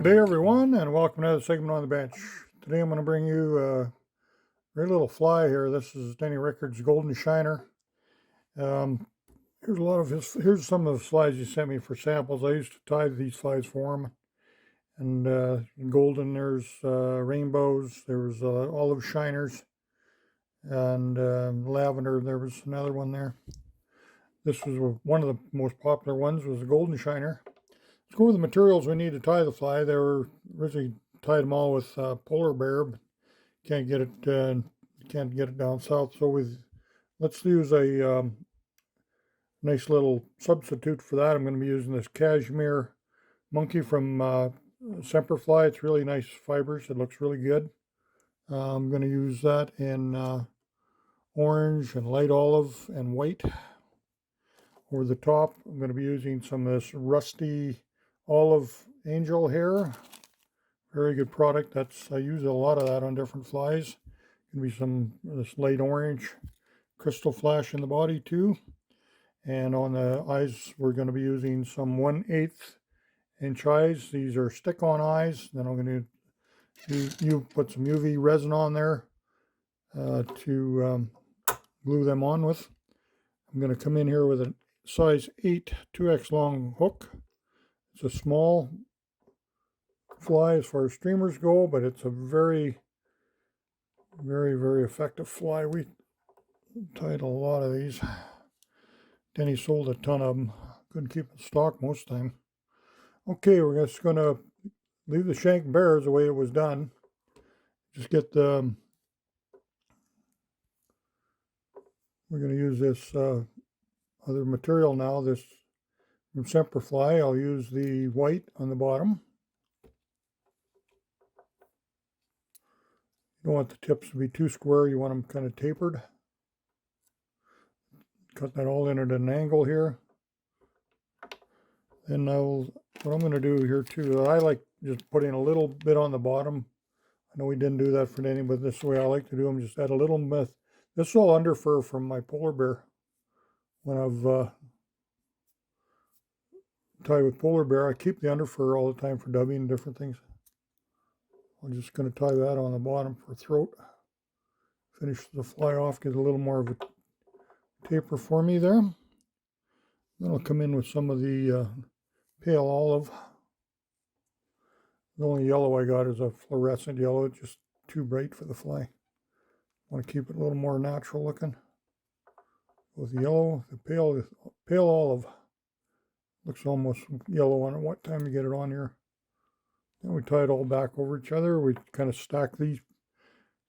day, everyone, and welcome to another segment on the bench. Today I'm going to bring you a very little fly here. This is Denny Rickards' golden shiner. Here's some of the flies he sent me for samples. I used to tie these flies for him. And golden, there's rainbows, there's olive shiners, and lavender. There was another one there. This was one of the most popular ones, was the golden shiner. Let's go over the materials we need to tie the fly. They were originally tied them all with polar bear, but can't get it down south. So let's use a nice little substitute for that. I'm going to be using this cashmere monkey from Semperfly. It's really nice fibers. It looks really good. I'm going to use that in orange and light olive and white. Over the top, I'm going to be using some of this rusty olive angel hair. Very good product. I use a lot of that on different flies. Going to be some of this light orange crystal flash in the body too. And on the eyes, we're going to be using some 1/8 inch eyes. These are stick-on eyes. Then I'm going to put some UV resin on there to glue them on with. I'm going to come in here with a size 8 2x long hook. It's a small fly as far as streamers go, but it's a very, very, very effective fly. We tied a lot of these. Denny sold a ton of them. Couldn't keep in stock most of the time. Okay, we're just going to leave the shank bare the way it was done. Just get the... We're going to use this other material now, this from Semperfly. I'll use the white on the bottom. You don't want the tips to be too square. You want them kind of tapered. Cut that all in at an angle here. Then what I'm going to do here too, I like just putting a little bit on the bottom. I know we didn't do that for Denny, but this is the way I like to do them. Just add a little bit. This is all under fur from my polar bear. When I've tied with polar bear, I keep the underfur all the time for dubbing and different things. I'm just going to tie that on the bottom for throat. Finish the fly off, get a little more of a taper for me there. Then I'll come in with some of the pale olive. The only yellow I got is a fluorescent yellow. It's just too bright for the fly. I want to keep it a little more natural looking. With the yellow, the pale olive. Looks almost yellow on it. What time to get it on here? Then we tie it all back over each other. We kind of stack these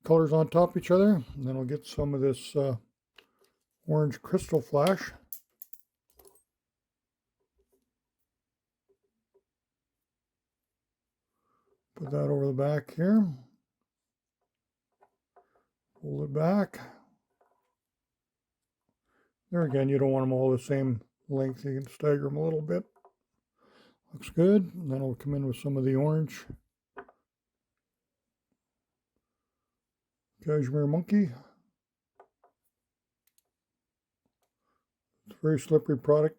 colors on top of each other. And then I'll get some of this orange crystal flash. Put that over the back here. Pull it back. There again, you don't want them all the same length. You can stagger them a little bit. Looks good. And then I'll come in with some of the orange cashmere monkey. It's a very slippery product.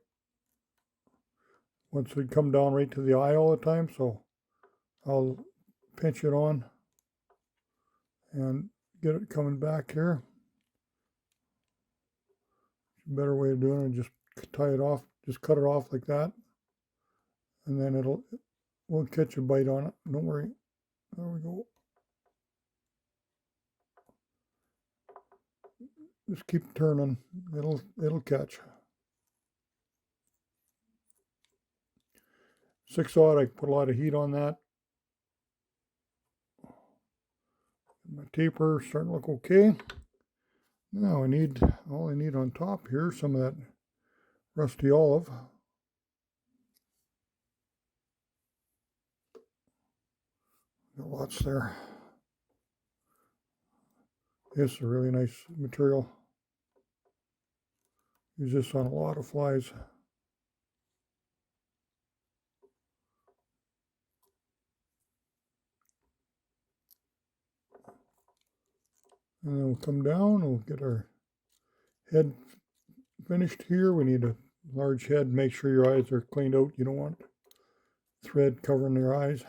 Once we come down right to the eye all the time, so I'll pinch it on and get it coming back here. Better way of doing it, just tie it off, just cut it off like that, and then it won't catch a bite on it. Don't worry. There we go. Just keep turning. It'll catch. 6/0, I put a lot of heat on that. My taper starting to look okay. Now all I need on top here, some of that rusty olive. Got lots there. This is a really nice material. Use this on a lot of flies. And then we'll come down, we'll get our head finished here. We need a large head. Make sure your eyes are cleaned out. You don't want thread covering your eyes.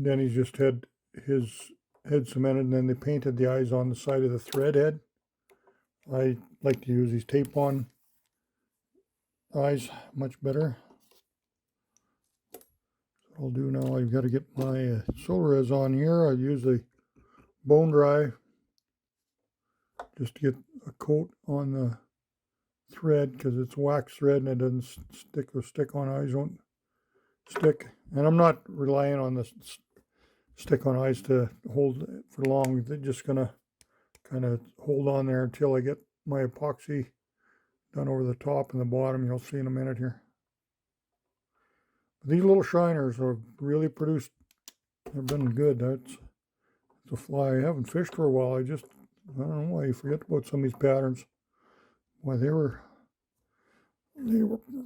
Denny's just had his head cemented, and then they painted the eyes on the side of the thread head. I like to use these tape-on eyes much better. So I'll do now, I've got to get my solar res on here. I use the bone dry just to get a coat on the thread, because it's wax thread and it doesn't stick. The stick-on eyes don't stick, and I'm not relying on the stick-on eyes to hold it for long. They're just gonna kind of hold on there until I get my epoxy done over the top and the bottom. You'll see in a minute here. These little shiners have really produced, they've been good. That's a fly I haven't fished for a while. I don't know why you forget about some of these patterns. Why they were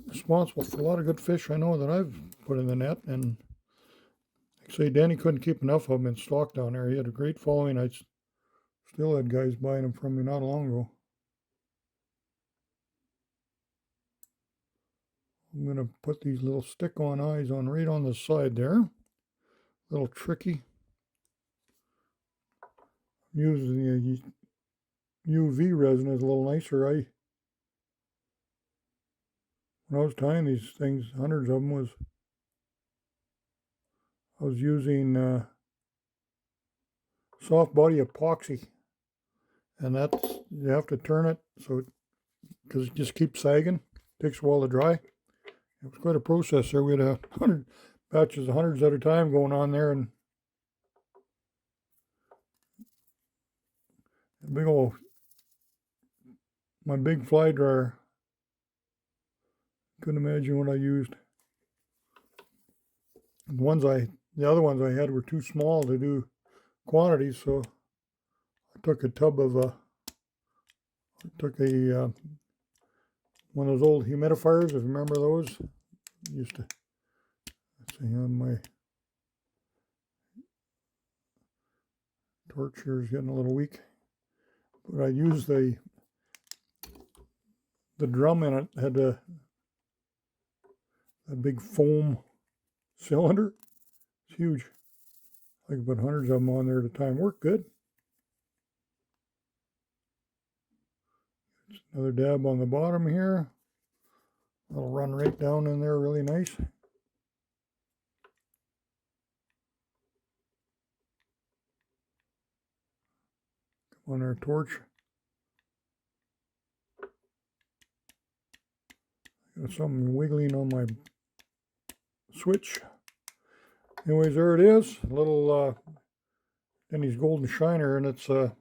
responsible for a lot of good fish I know that I've put in the net. And like I say, Denny couldn't keep enough of them in stock down there. He had a great following. I still had guys buying them from me not long ago. I'm going to put these little stick-on eyes on right on the side there. A little tricky. Using the UV resin is a little nicer. When I was tying these things, hundreds of them, I was using soft body epoxy, and that's, you have to turn it so because it just keeps sagging. It takes a while to dry. It was quite a process there. We had 100 batches of hundreds at a time going on there, and big old, my big fly dryer. Couldn't imagine what I used. The other ones I had were too small to do quantities, so I took a tub of one of those old humidifiers, if you remember those. Used to, let's see, my torch here is getting a little weak, but I used the drum in it had a big foam cylinder. It's huge. I could put hundreds of them on there at a time. Worked good. Just another dab on the bottom here. It'll run right down in there really nice. Come on our torch. Got something wiggling on my switch. Anyways, there it is. A little Denny's golden shiner, and it's a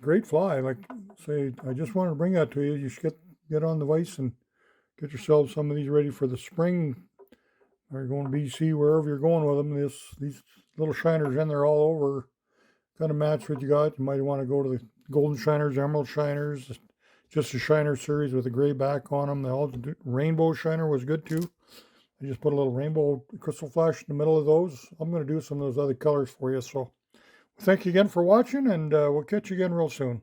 great fly. Like say, I just wanted to bring that to you. You should get on the vise and get yourself some of these ready for the spring. Or you're going to BC, wherever you're going with them. These little shiners in there all over kind of match what you got. You might want to go to the golden shiners, emerald shiners, just a shiner series with a gray back on them. The rainbow shiner was good too. I just put a little rainbow crystal flash in the middle of those. I'm going to do some of those other colors for you. So thank you again for watching, and we'll catch you again real soon.